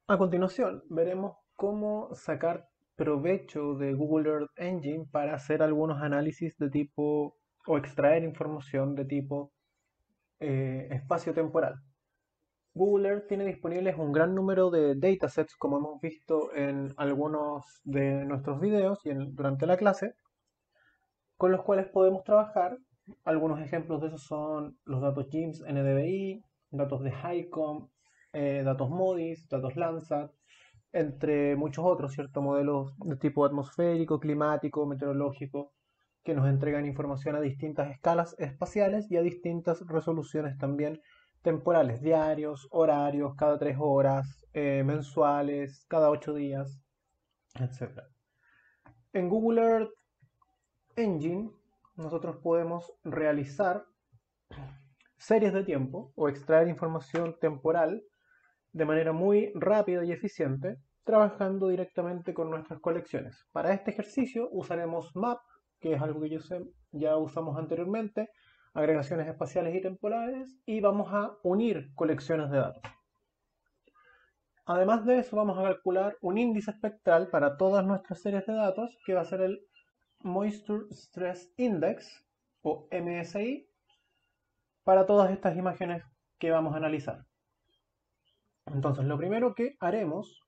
A continuación, veremos cómo sacar provecho de Google Earth Engine para hacer algunos análisis de tipo o extraer información de tipo espacio-temporal. Google Earth tiene disponibles un gran número de datasets, como hemos visto en algunos de nuestros videos y durante la clase, con los cuales podemos trabajar. Algunos ejemplos de esos son los datos JIMS NDVI, datos de HiCom, datos MODIS, datos Landsat, entre muchos otros, ¿cierto? Modelos de tipo atmosférico, climático, meteorológico, que nos entregan información a distintas escalas espaciales y a distintas resoluciones también temporales, diarios, horarios, cada 3 horas, mensuales, cada 8 días, etc. En Google Earth Engine nosotros podemos realizar series de tiempo o extraer información temporal de manera muy rápida y eficiente, trabajando directamente con nuestras colecciones. Para este ejercicio usaremos Map, que es algo que ya usamos anteriormente, agregaciones espaciales y temporales, y vamos a unir colecciones de datos. Además de eso, vamos a calcular un índice espectral para todas nuestras series de datos, que va a ser el Moisture Stress Index, o MSI, para todas estas imágenes que vamos a analizar. Entonces, lo primero que haremos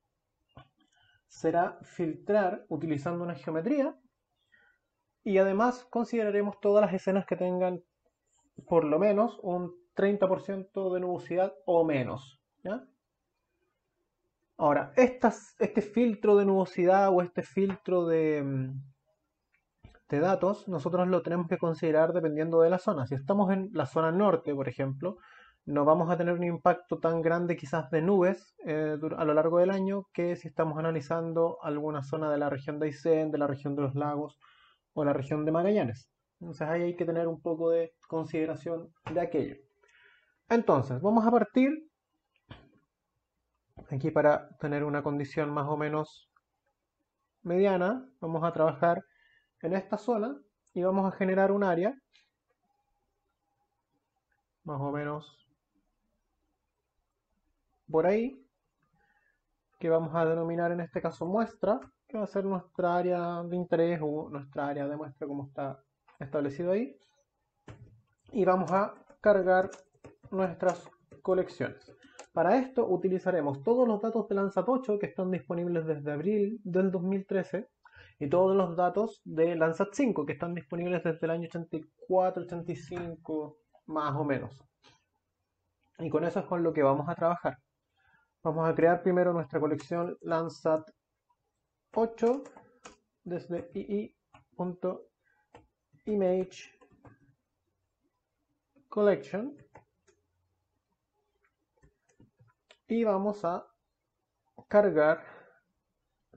será filtrar utilizando una geometría y además consideraremos todas las escenas que tengan por lo menos un 30% de nubosidad o menos, ¿ya? Ahora, este filtro de nubosidad o este filtro de datos, nosotros lo tenemos que considerar dependiendo de la zona. Si estamos en la zona norte, por ejemplo, no vamos a tener un impacto tan grande quizás de nubes a lo largo del año que si estamos analizando alguna zona de la región de Aysén, de la región de los lagos o la región de Magallanes. Entonces ahí hay que tener un poco de consideración de aquello. Entonces, vamos a partir aquí para tener una condición más o menos mediana. Vamos a trabajar en esta zona y vamos a generar un área más o menos por ahí, que vamos a denominar en este caso muestra, que va a ser nuestra área de interés o nuestra área de muestra como está establecido ahí. Y vamos a cargar nuestras colecciones. Para esto utilizaremos todos los datos de Landsat 8 que están disponibles desde abril del 2013 y todos los datos de Landsat 5 que están disponibles desde el año 84-85 más o menos. Y con eso es con lo que vamos a trabajar. Vamos a crear primero nuestra colección Landsat 8 desde ii.image collection y vamos a cargar,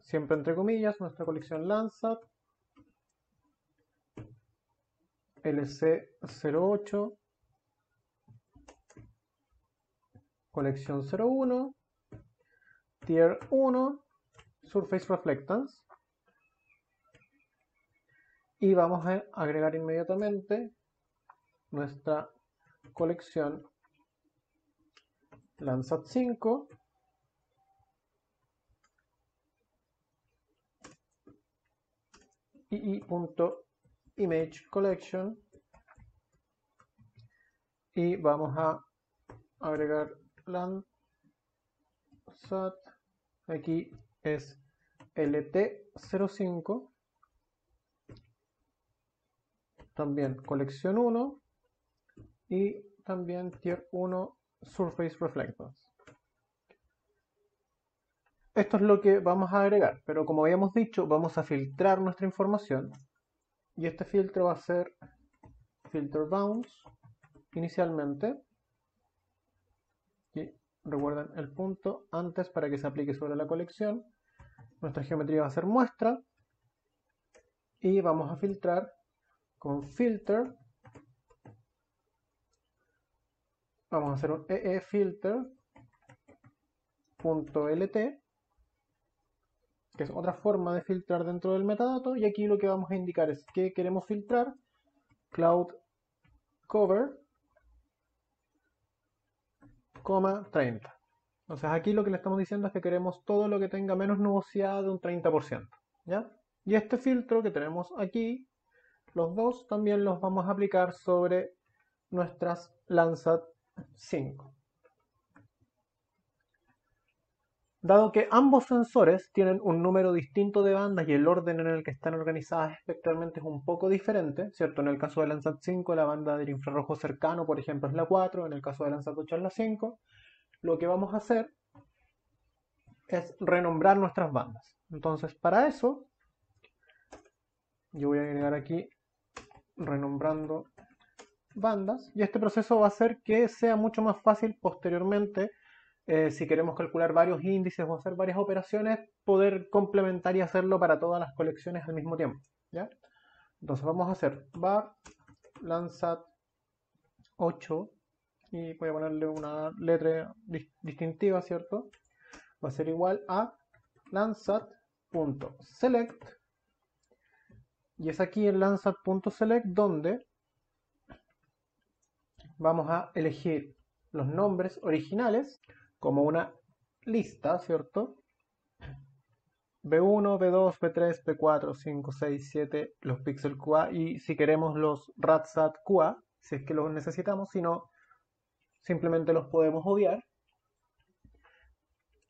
siempre entre comillas, nuestra colección Landsat LC08 colección 01 tier 1 surface reflectance y vamos a agregar inmediatamente nuestra colección Landsat 5 ii.image collection y vamos a agregar Landsat, aquí es LT05, también colección 1 y también tier 1 surface reflectance. Esto es lo que vamos a agregar, pero como habíamos dicho, vamos a filtrar nuestra información y este filtro va a ser filter bounds inicialmente. Y recuerden el punto antes para que se aplique sobre la colección. Nuestra geometría va a ser muestra y vamos a filtrar con filter. Vamos a hacer un eefilter.lt, que es otra forma de filtrar dentro del metadato, y aquí lo que vamos a indicar es que queremos filtrar cloud cover, 30. Entonces aquí lo que le estamos diciendo es que queremos todo lo que tenga menos nubosidad de un 30%, ¿ya? Y este filtro que tenemos aquí, los dos también los vamos a aplicar sobre nuestras Landsat 5. Dado que ambos sensores tienen un número distinto de bandas y el orden en el que están organizadas espectralmente es un poco diferente, ¿cierto? En el caso de Landsat 5 la banda del infrarrojo cercano, por ejemplo, es la 4, en el caso de Landsat 8 es la 5, lo que vamos a hacer es renombrar nuestras bandas. Entonces, para eso, yo voy a agregar aquí renombrando bandas y este proceso va a hacer que sea mucho más fácil posteriormente, si queremos calcular varios índices o hacer varias operaciones, poder complementar y hacerlo para todas las colecciones al mismo tiempo, ¿ya? Entonces vamos a hacer var Landsat 8 y voy a ponerle una letra distintiva, ¿cierto? Va a ser igual a Landsat.select y es aquí en Landsat.select donde vamos a elegir los nombres originales como una lista, ¿cierto? B1, B2, B3, B4, 5, 6, 7, los píxel QA y si queremos los RadSat QA, si es que los necesitamos, si no, simplemente los podemos obviar.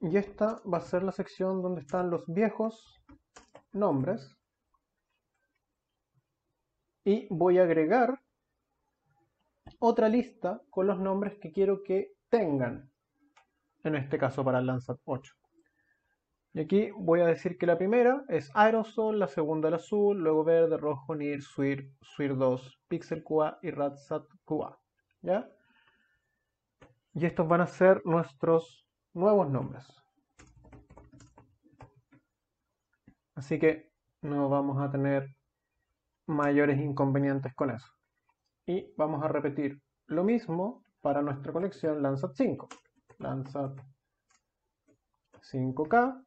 Y esta va a ser la sección donde están los viejos nombres. Y voy a agregar otra lista con los nombres que quiero que tengan, en este caso para el Landsat 8. Y aquí voy a decir que la primera es aerosol, la segunda el azul, luego verde, rojo, NIR, SWIR, SWIR 2, Pixel QA y RadSat QA. ¿Ya? Y estos van a ser nuestros nuevos nombres. Así que no vamos a tener mayores inconvenientes con eso. Y vamos a repetir lo mismo para nuestra colección Landsat 5. Landsat 5K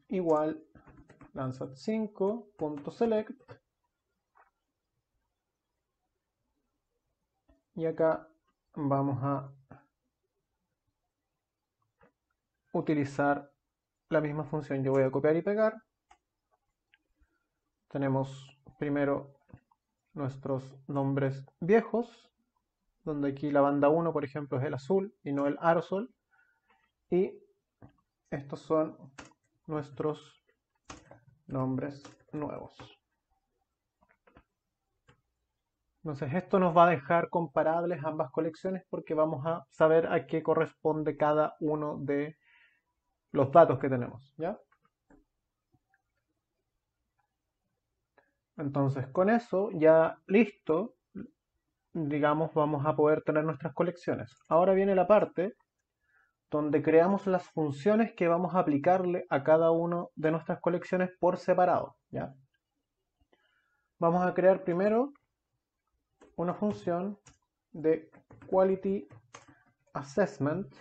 igual Landsat 5.select y acá vamos a utilizar la misma función. Yo voy a copiar y pegar. Tenemos primero nuestros nombres viejos, donde aquí la banda 1, por ejemplo, es el azul y no el aerosol. Y estos son nuestros nombres nuevos. Entonces esto nos va a dejar comparables ambas colecciones porque vamos a saber a qué corresponde cada uno de los datos que tenemos, ¿ya? Entonces con eso ya listo, digamos, vamos a poder tener nuestras colecciones. Ahora viene la parte donde creamos las funciones que vamos a aplicarle a cada uno de nuestras colecciones por separado, ¿ya? Vamos a crear primero una función de Quality Assessment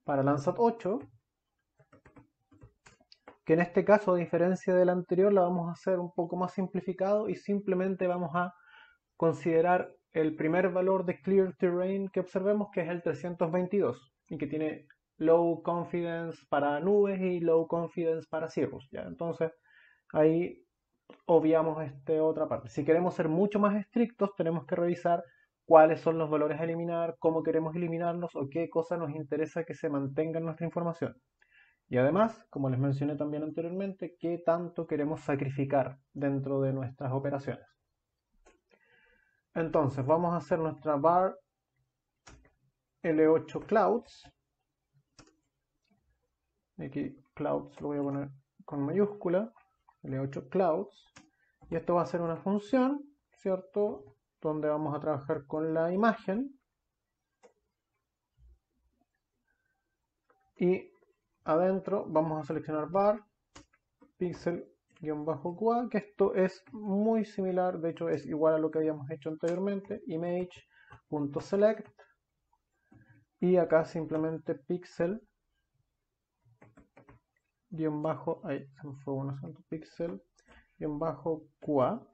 para Landsat 8, que en este caso, a diferencia del anterior, la vamos a hacer un poco más simplificado y simplemente vamos a considerar el primer valor de Clear Terrain que observemos, que es el 322, y que tiene Low Confidence para nubes y Low Confidence para cirrus, ¿ya? Entonces, ahí obviamos esta otra parte. Si queremos ser mucho más estrictos, tenemos que revisar cuáles son los valores a eliminar, cómo queremos eliminarlos o qué cosa nos interesa que se mantenga en nuestra información. Y además, como les mencioné también anteriormente, qué tanto queremos sacrificar dentro de nuestras operaciones. Entonces, vamos a hacer nuestra var L8 clouds. Aquí clouds lo voy a poner con mayúscula. L8 clouds. Y esto va a ser una función, ¿cierto? Donde vamos a trabajar con la imagen. Y adentro vamos a seleccionar var pixel-QA, que esto es muy similar, de hecho es igual a lo que habíamos hecho anteriormente, image.select y acá simplemente pixel ahí se me fue uno santo, pixel QA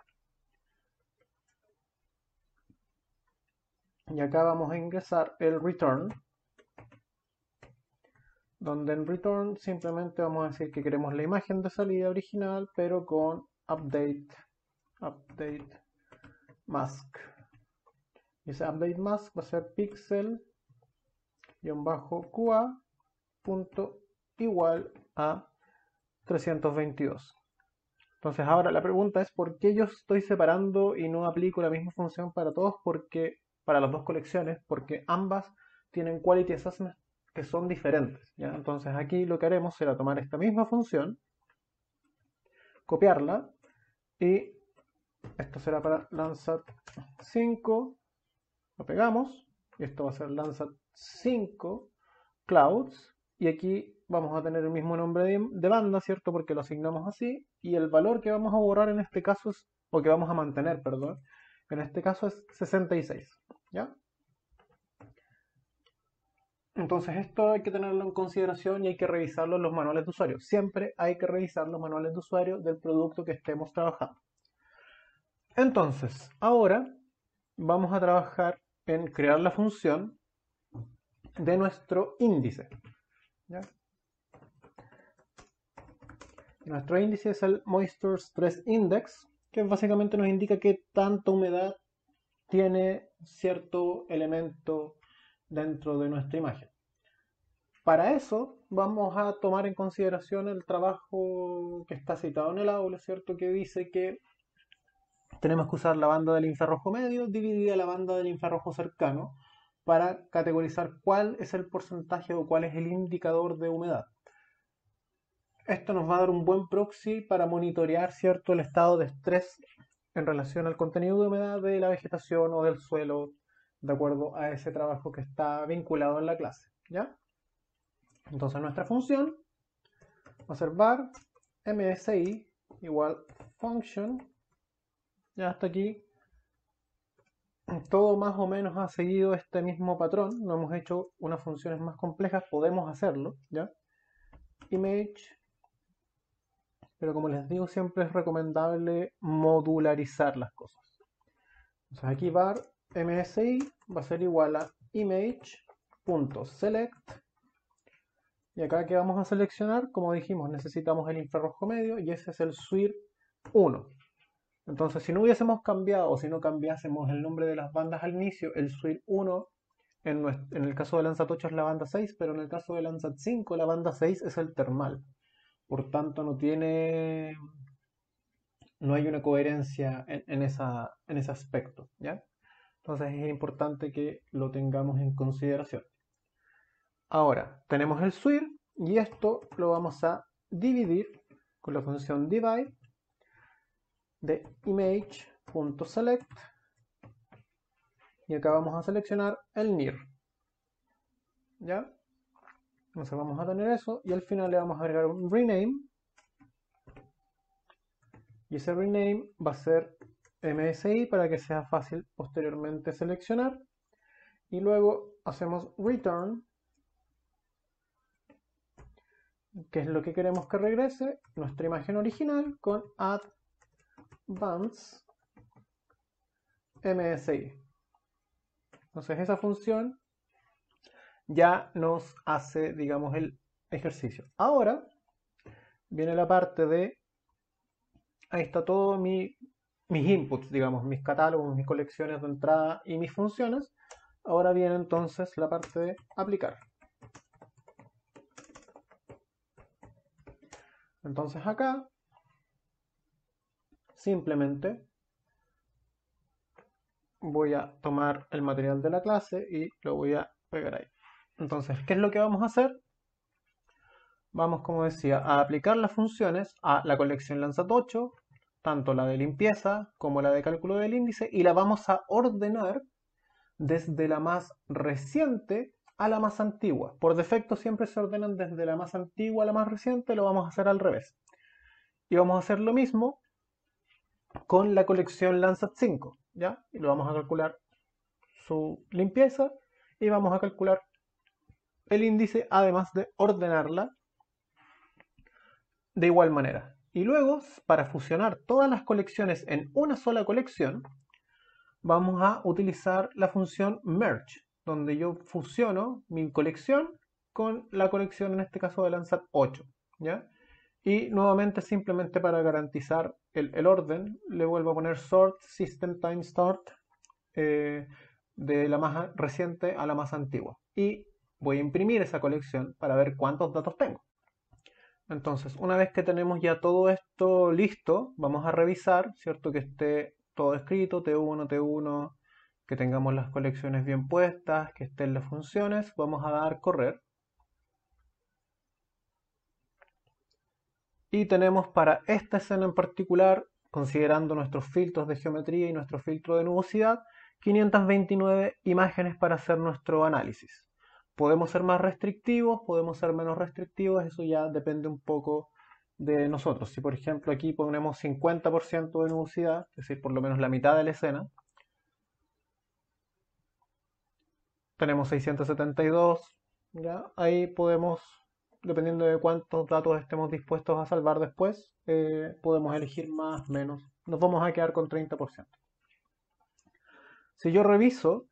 Y acá vamos a ingresar el return, donde en return simplemente vamos a decir que queremos la imagen de salida original, pero con update mask. Y ese update mask va a ser pixel-qa punto igual a 322. Entonces ahora la pregunta es ¿por qué yo estoy separando y no aplico la misma función para todos? Porque para las dos colecciones, porque ambas tienen quality assessments que son diferentes, ¿ya? Entonces aquí lo que haremos será tomar esta misma función, copiarla, y esto será para Landsat 5, lo pegamos, y esto va a ser Landsat 5 Clouds, y aquí vamos a tener el mismo nombre de banda, ¿cierto? Porque lo asignamos así, y el valor que vamos a borrar en este caso es, o que vamos a mantener, perdón, en este caso es 66, ¿ya? Entonces esto hay que tenerlo en consideración y hay que revisarlo en los manuales de usuario. Siempre hay que revisar los manuales de usuario del producto que estemos trabajando. Entonces, ahora vamos a trabajar en crear la función de nuestro índice, ¿ya? Nuestro índice es el Moisture Stress Index, que básicamente nos indica qué tanta humedad tiene cierto elemento dentro de nuestra imagen. Para eso vamos a tomar en consideración el trabajo que está citado en el aula, ¿cierto? Que dice que tenemos que usar la banda del infrarrojo medio dividida la banda del infrarrojo cercano para categorizar cuál es el porcentaje o cuál es el indicador de humedad. Esto nos va a dar un buen proxy para monitorear, ¿cierto?, el estado de estrés en relación al contenido de humedad de la vegetación o del suelo, de acuerdo a ese trabajo que está vinculado en la clase, ¿ya? Entonces nuestra función va a ser var msi igual function. Ya hasta aquí todo más o menos ha seguido este mismo patrón. No hemos hecho unas funciones más complejas, podemos hacerlo, ¿ya? Image, pero como les digo, siempre es recomendable modularizar las cosas. Entonces aquí var msi va a ser igual a image.select. Y acá que vamos a seleccionar, como dijimos, necesitamos el infrarrojo medio y ese es el SWIR 1. Entonces, si no hubiésemos cambiado o si no cambiásemos el nombre de las bandas al inicio, el SWIR 1 en el caso de Landsat 8 es la banda 6, pero en el caso de Landsat 5 la banda 6 es el termal. Por tanto, no hay una coherencia en ese aspecto, ¿ya? Entonces es importante que lo tengamos en consideración. Ahora, tenemos el SWIR y esto lo vamos a dividir con la función divide de image.select y acá vamos a seleccionar el NIR, ¿ya? Entonces vamos a tener eso y al final le vamos a agregar un rename y ese rename va a ser MSI para que sea fácil posteriormente seleccionar y luego hacemos return, que es lo que queremos que regrese, nuestra imagen original con advance MSI. Entonces esa función ya nos hace, digamos, el ejercicio. Ahora viene la parte de, ahí está todo mis inputs, digamos, mis catálogos, mis colecciones de entrada y mis funciones. Ahora viene entonces la parte de aplicar. Entonces acá simplemente voy a tomar el material de la clase y lo voy a pegar ahí. Entonces, ¿qué es lo que vamos a hacer? Vamos, como decía, a aplicar las funciones a la colección Landsat 8, tanto la de limpieza como la de cálculo del índice, y la vamos a ordenar desde la más reciente a la más antigua. Por defecto siempre se ordenan desde la más antigua a la más reciente, lo vamos a hacer al revés. Y vamos a hacer lo mismo con la colección Landsat 5, ¿ya? Y lo vamos a calcular su limpieza y vamos a calcular el índice, además de ordenarla de igual manera. Y luego, para fusionar todas las colecciones en una sola colección, vamos a utilizar la función merge, donde yo fusiono mi colección con la colección, en este caso de Landsat 8, ¿ya? Y nuevamente, simplemente para garantizar el orden, le vuelvo a poner sort system time start, de la más reciente a la más antigua. Y voy a imprimir esa colección para ver cuántos datos tengo. Entonces, una vez que tenemos ya todo esto listo, vamos a revisar, ¿cierto? Que esté todo escrito, T1, T1, que tengamos las colecciones bien puestas, que estén las funciones. Vamos a dar correr. Y tenemos para esta escena en particular, considerando nuestros filtros de geometría y nuestro filtro de nubosidad, 529 imágenes para hacer nuestro análisis. Podemos ser más restrictivos, podemos ser menos restrictivos, eso ya depende un poco de nosotros. Si por ejemplo aquí ponemos 50% de nubosidad, es decir, por lo menos la mitad de la escena, tenemos 672, ¿ya? Ahí podemos, dependiendo de cuántos datos estemos dispuestos a salvar después, podemos elegir más, menos. Nos vamos a quedar con 30%. Si yo reviso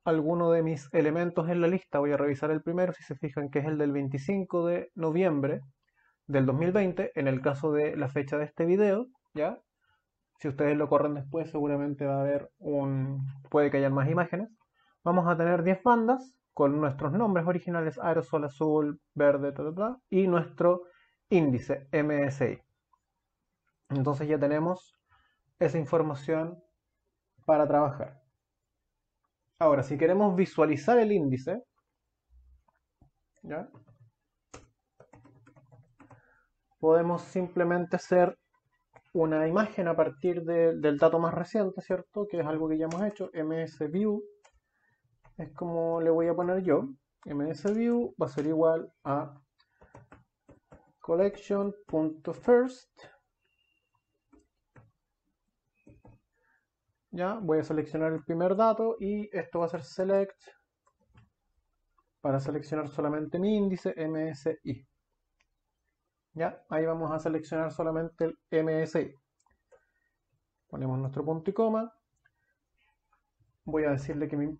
alguno de mis elementos en la lista, voy a revisar el primero, si se fijan que es el del 25 de noviembre del 2020, en el caso de la fecha de este video, ¿ya? Si ustedes lo corren después, seguramente va a haber puede que haya más imágenes. Vamos a tener 10 bandas con nuestros nombres originales, aerosol, azul, verde, y nuestro índice MSI. Entonces ya tenemos esa información para trabajar. Ahora, si queremos visualizar el índice, ¿ya? Podemos simplemente hacer una imagen a partir del dato más reciente, ¿cierto? Que es algo que ya hemos hecho, msview. Es como le voy a poner yo. msview va a ser igual a collection.first. Ya, voy a seleccionar el primer dato y esto va a ser select para seleccionar solamente mi índice MSI. Ya, ahí vamos a seleccionar solamente el MSI. Ponemos nuestro punto y coma. Voy a decirle que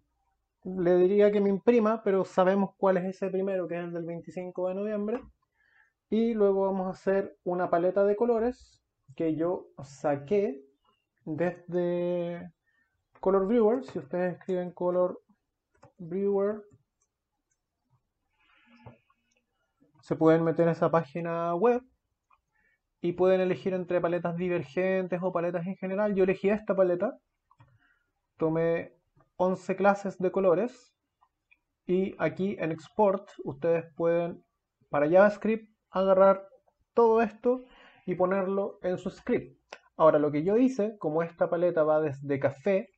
le diría que me imprima, pero sabemos cuál es ese primero, que es el del 25 de noviembre. Y luego vamos a hacer una paleta de colores que yo saqué desde Color Viewer. Si ustedes escriben Color Viewer, se pueden meter a esa página web y pueden elegir entre paletas divergentes o paletas en general. Yo elegí esta paleta, tomé 11 clases de colores y aquí en Export ustedes pueden, para JavaScript, agarrar todo esto y ponerlo en su script. Ahora, lo que yo hice, como esta paleta va desde café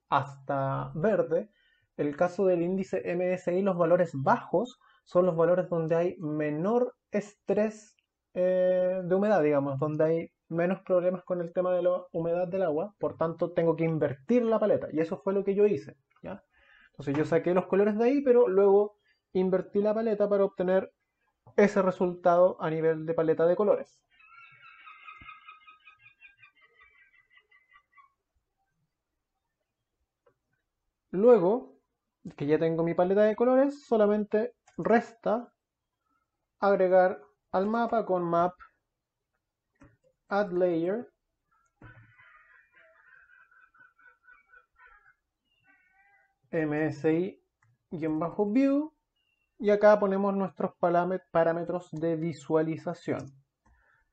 hasta verde, el caso del índice MSI, los valores bajos son los valores donde hay menor estrés de humedad, digamos, donde hay menos problemas con el tema de la humedad del agua, por tanto tengo que invertir la paleta, y eso fue lo que yo hice, ¿ya? Entonces yo saqué los colores de ahí, pero luego invertí la paleta para obtener ese resultado a nivel de paleta de colores. Luego que ya tengo mi paleta de colores, solamente resta agregar al mapa con map add layer msi-view y acá ponemos nuestros parámetros de visualización,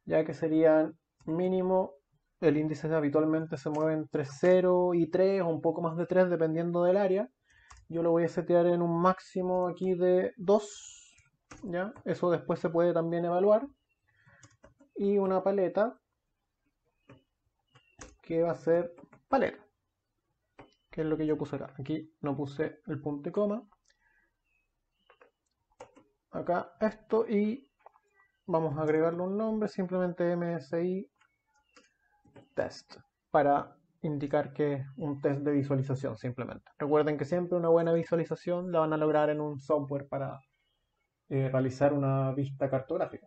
ya que serían mínimo. El índice habitualmente se mueve entre 0 y 3 o un poco más de 3 dependiendo del área. Yo lo voy a setear en un máximo aquí de 2, ¿ya? Eso después se puede también evaluar. Y una paleta que va a ser paleta, que es lo que yo puse acá. Aquí no puse el punto y coma. Acá esto, y vamos a agregarle un nombre, simplemente MSI test, para indicar que es un test de visualización simplemente. Recuerden que siempre una buena visualización la van a lograr en un software para realizar una vista cartográfica.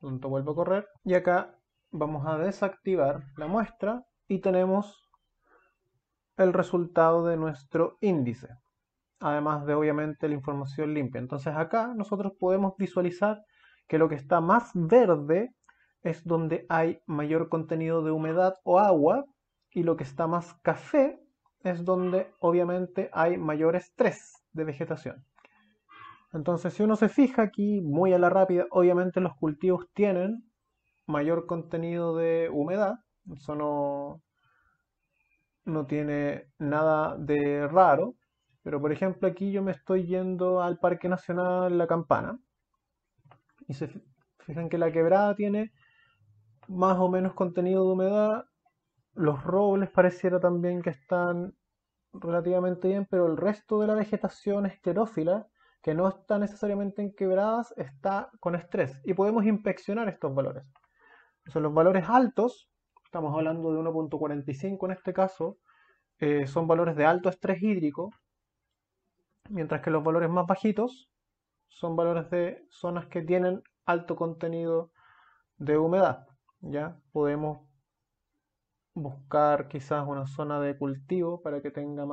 Entonces vuelvo a correr y acá vamos a desactivar la muestra y tenemos el resultado de nuestro índice, además de obviamente la información limpia. Entonces acá nosotros podemos visualizar que lo que está más verde es donde hay mayor contenido de humedad o agua, y lo que está más café es donde obviamente hay mayor estrés de vegetación. Entonces, si uno se fija aquí muy a la rápida, obviamente los cultivos tienen mayor contenido de humedad. Eso no tiene nada de raro. Pero por ejemplo aquí yo me estoy yendo al Parque Nacional La Campana y se fijan que la quebrada tiene más o menos contenido de humedad. Los robles pareciera también que están relativamente bien, pero el resto de la vegetación esclerófila, que no está necesariamente en quebradas, está con estrés. Y podemos inspeccionar estos valores. Entonces, los valores altos, estamos hablando de 1.45 en este caso, son valores de alto estrés hídrico, mientras que los valores más bajitos son valores de zonas que tienen alto contenido de humedad. Ya podemos buscar quizás una zona de cultivo para que tenga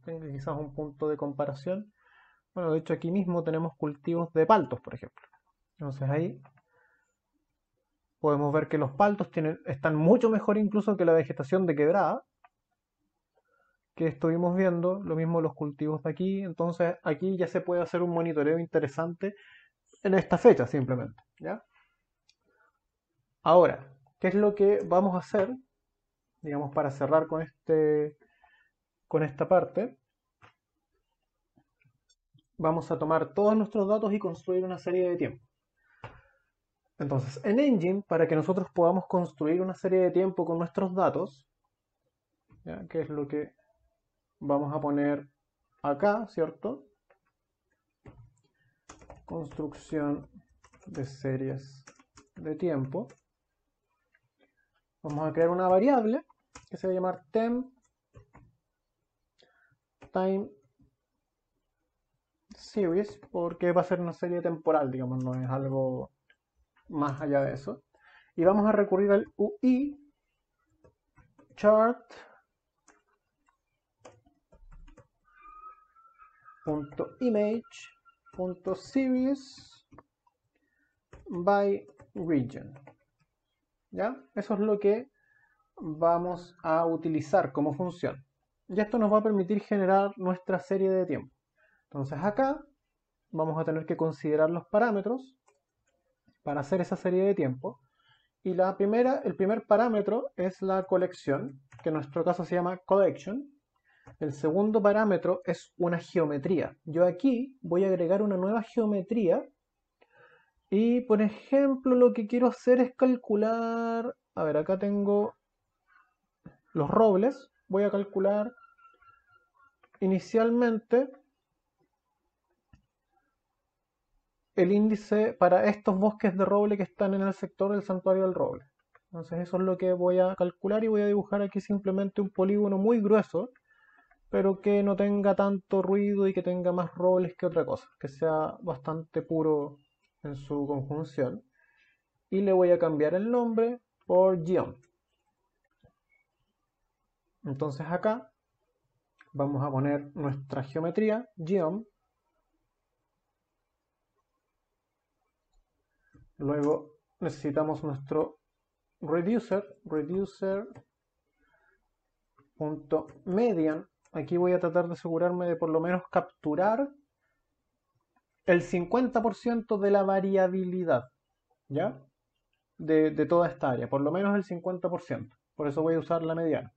quizás un punto de comparación. Bueno, de hecho aquí mismo tenemos cultivos de paltos, por ejemplo. Entonces ahí podemos ver que los paltos están mucho mejor incluso que la vegetación de quebrada que estuvimos viendo, lo mismo los cultivos de aquí. Entonces aquí ya se puede hacer un monitoreo interesante en esta fecha simplemente, ¿ya? Ahora, ¿qué es lo que vamos a hacer, digamos, para cerrar con esta parte? Vamos a tomar todos nuestros datos y construir una serie de tiempo. Entonces, en Engine, para que nosotros podamos construir una serie de tiempo con nuestros datos, ¿ya? Que es lo que vamos a poner acá, ¿cierto? Construcción de series de tiempo. Vamos a crear una variable que se va a llamar temp time series, porque va a ser una serie temporal, digamos, no es algo más allá de eso. Y vamos a recurrir al UI chart .image.series by region. ¿Ya? Eso es lo que vamos a utilizar como función. Y esto nos va a permitir generar nuestra serie de tiempo. Entonces acá vamos a tener que considerar los parámetros para hacer esa serie de tiempo. Y el primer parámetro es la colección, que en nuestro caso se llama collection. El segundo parámetro es una geometría. Yo aquí voy a agregar una nueva geometría y, por ejemplo, lo que quiero hacer es calcular... A ver, acá tengo los robles. Voy a calcular inicialmente el índice para estos bosques de roble que están en el sector del santuario del roble. Entonces eso es lo que voy a calcular y voy a dibujar aquí simplemente un polígono muy grueso, pero que no tenga tanto ruido y que tenga más robles que otra cosa, que sea bastante puro en su conjunción. Y le voy a cambiar el nombre por Geom. Entonces acá vamos a poner nuestra geometría Geom. Luego necesitamos nuestro reducer.median. Aquí voy a tratar de asegurarme de por lo menos capturar el 50% de la variabilidad, ¿ya? De toda esta área, por lo menos el 50%. Por eso voy a usar la mediana.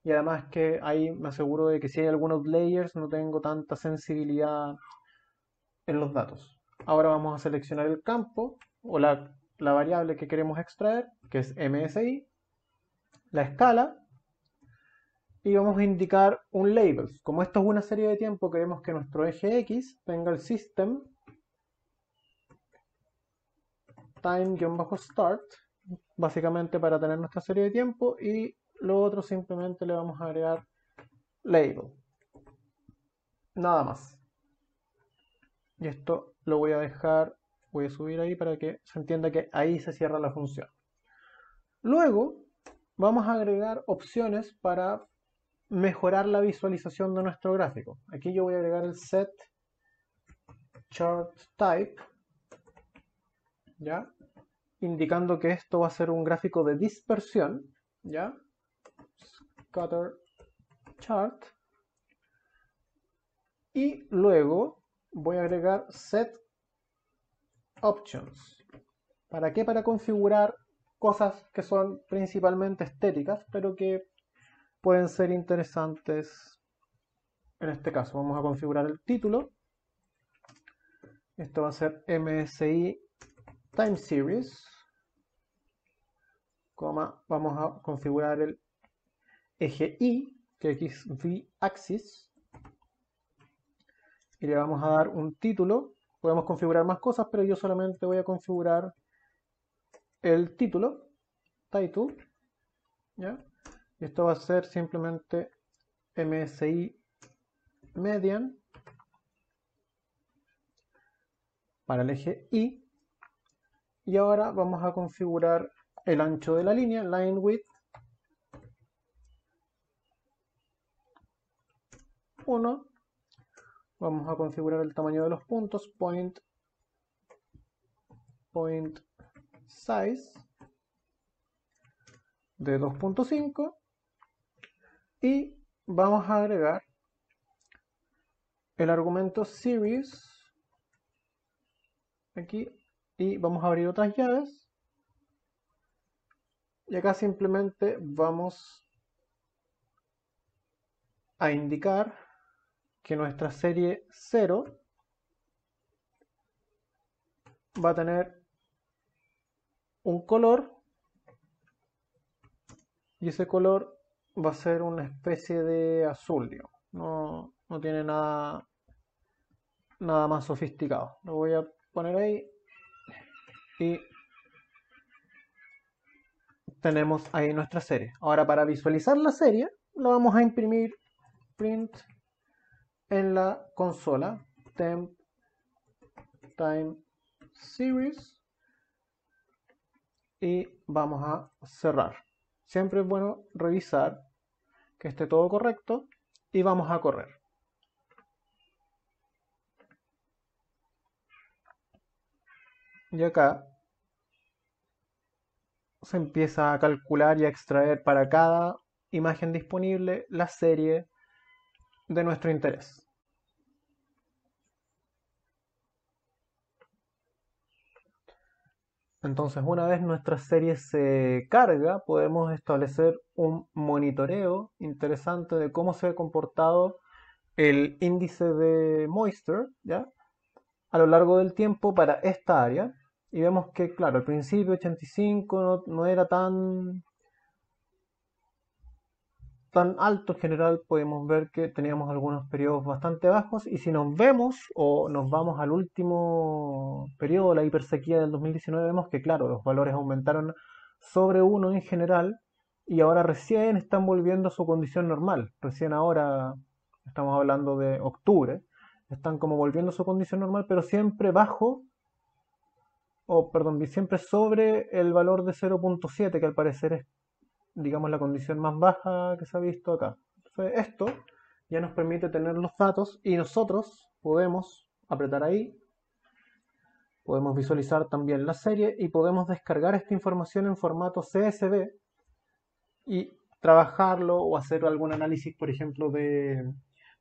Y además que ahí me aseguro de que si hay algunos layers no tengo tanta sensibilidad en los datos. Ahora vamos a seleccionar el campo o la variable que queremos extraer, que es MSI, la escala, y vamos a indicar un label. Como esto es una serie de tiempo, queremos que nuestro eje X tenga el system time-start, básicamente para tener nuestra serie de tiempo, y lo otro simplemente le vamos a agregar label. Nada más. Y esto lo voy a dejar, voy a subir ahí para que se entienda que ahí se cierra la función. Luego vamos a agregar opciones para mejorar la visualización de nuestro gráfico. Aquí yo voy a agregar el set chart type, ¿ya? Indicando que esto va a ser un gráfico de dispersión, ¿ya? Scatter chart. Y luego voy a agregar set options. ¿Para qué? Para configurar cosas que son principalmente estéticas, pero que pueden ser interesantes en este caso. Vamos a configurar el título. Esto va a ser MSI Time Series, vamos a configurar el eje Y, que aquí es V-Axis, y le vamos a dar un título. Podemos configurar más cosas, pero yo solamente voy a configurar el título, title, ¿ya? Y esto va a ser simplemente MSI Median para el eje Y. Y ahora vamos a configurar el ancho de la línea, line width 1. Vamos a configurar el tamaño de los puntos, point size de 2.5. Y vamos a agregar el argumento series aquí. Y vamos a abrir otras llaves. Y acá simplemente vamos a indicar que nuestra serie 0 va a tener un color, y ese color va a ser una especie de azul, digamos. No tiene nada más sofisticado. Lo voy a poner ahí y tenemos ahí nuestra serie. Ahora, para visualizar la serie, la vamos a imprimir print en la consola temp time series y vamos a cerrar. Siempre es bueno revisar que esté todo correcto y vamos a correr. Y acá se empieza a calcular y a extraer para cada imagen disponible la serie de nuestro interés. Entonces, una vez nuestra serie se carga, podemos establecer un monitoreo interesante de cómo se ha comportado el índice de moisture, ¿ya? A lo largo del tiempo para esta área. Y vemos que, claro, al principio 85 no era tan alto. En general podemos ver que teníamos algunos periodos bastante bajos, y si nos vemos o nos vamos al último periodo, la hipersequía del 2019, vemos que claro, los valores aumentaron sobre 1 en general, y ahora recién están volviendo a su condición normal. Recién ahora, estamos hablando de octubre, están como volviendo a su condición normal, pero siempre bajo, o perdón, siempre sobre el valor de 0.7, que al parecer es, digamos, la condición más baja que se ha visto acá. Entonces, esto ya nos permite tener los datos y nosotros podemos apretar ahí, podemos visualizar también la serie y podemos descargar esta información en formato CSV y trabajarlo o hacer algún análisis, por ejemplo, de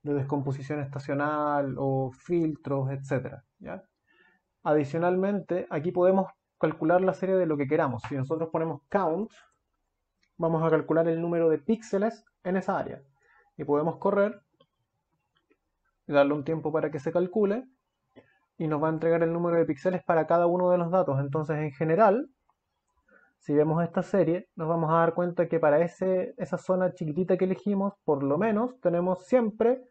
descomposición estacional o filtros, etcétera, ¿ya? Adicionalmente, aquí podemos calcular la serie de lo que queramos. Si nosotros ponemos count, vamos a calcular el número de píxeles en esa área. Y podemos correr y darle un tiempo para que se calcule. Y nos va a entregar el número de píxeles para cada uno de los datos. Entonces, en general, si vemos esta serie, nos vamos a dar cuenta que para esa zona chiquitita que elegimos, por lo menos tenemos siempre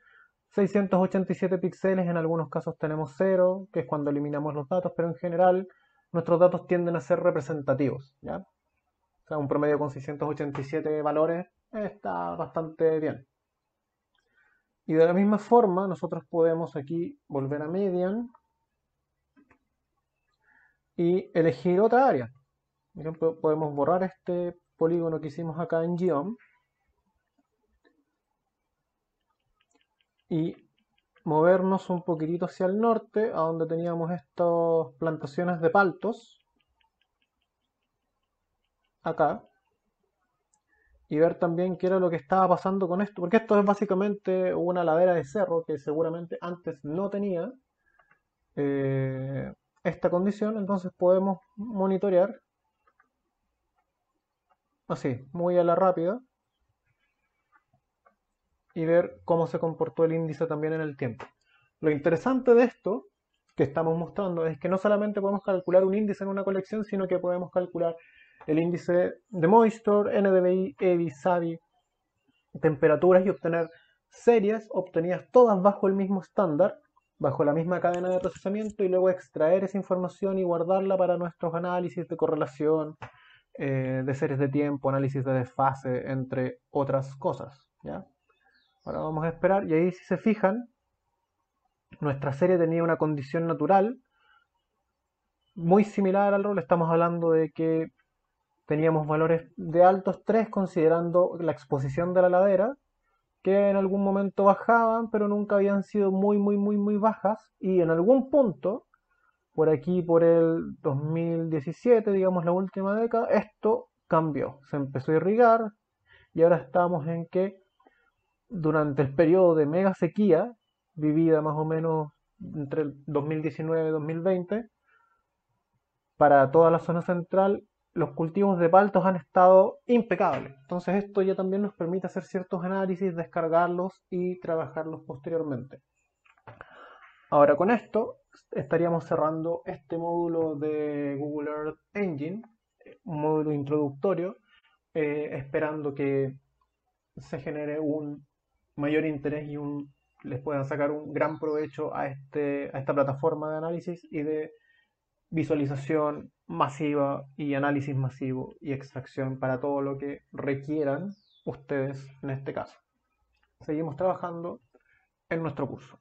687 píxeles. En algunos casos tenemos 0, que es cuando eliminamos los datos, pero en general nuestros datos tienden a ser representativos, ¿ya? O sea, un promedio con 687 valores está bastante bien. Y de la misma forma, nosotros podemos aquí volver a Median y elegir otra área. Por ejemplo, podemos borrar este polígono que hicimos acá en Geom y movernos un poquitito hacia el norte, a donde teníamos estas plantaciones de paltos, acá, y ver también qué era lo que estaba pasando con esto, porque esto es básicamente una ladera de cerro que seguramente antes no tenía eh, esta condición, entonces podemos monitorear así, muy a la rápida, y ver cómo se comportó el índice también en el tiempo. Lo interesante de esto que estamos mostrando es que no solamente podemos calcular un índice en una colección, sino que podemos calcular el índice de moisture, NDVI, EDI, SAVI, temperaturas y obtener series obtenidas todas bajo el mismo estándar, bajo la misma cadena de procesamiento y luego extraer esa información y guardarla para nuestros análisis de correlación, de series de tiempo, análisis de desfase, entre otras cosas. ¿Ya? Ahora vamos a esperar y ahí si se fijan, nuestra serie tenía una condición natural muy similar al rol. Estamos hablando de que teníamos valores de alto estrés considerando la exposición de la ladera, que en algún momento bajaban, pero nunca habían sido muy bajas. Y en algún punto, por aquí, por el 2017, digamos la última década, esto cambió. Se empezó a irrigar y ahora estamos en que durante el periodo de mega sequía, vivida más o menos entre el 2019 y 2020, para toda la zona central, los cultivos de paltos han estado impecables. Entonces esto ya también nos permite hacer ciertos análisis, descargarlos y trabajarlos posteriormente. Ahora con esto estaríamos cerrando este módulo de Google Earth Engine, un módulo introductorio, esperando que se genere un mayor interés y les puedan sacar un gran provecho a esta plataforma de análisis y de visualización masiva y análisis masivo y extracción para todo lo que requieran ustedes en este caso. Seguimos trabajando en nuestro curso.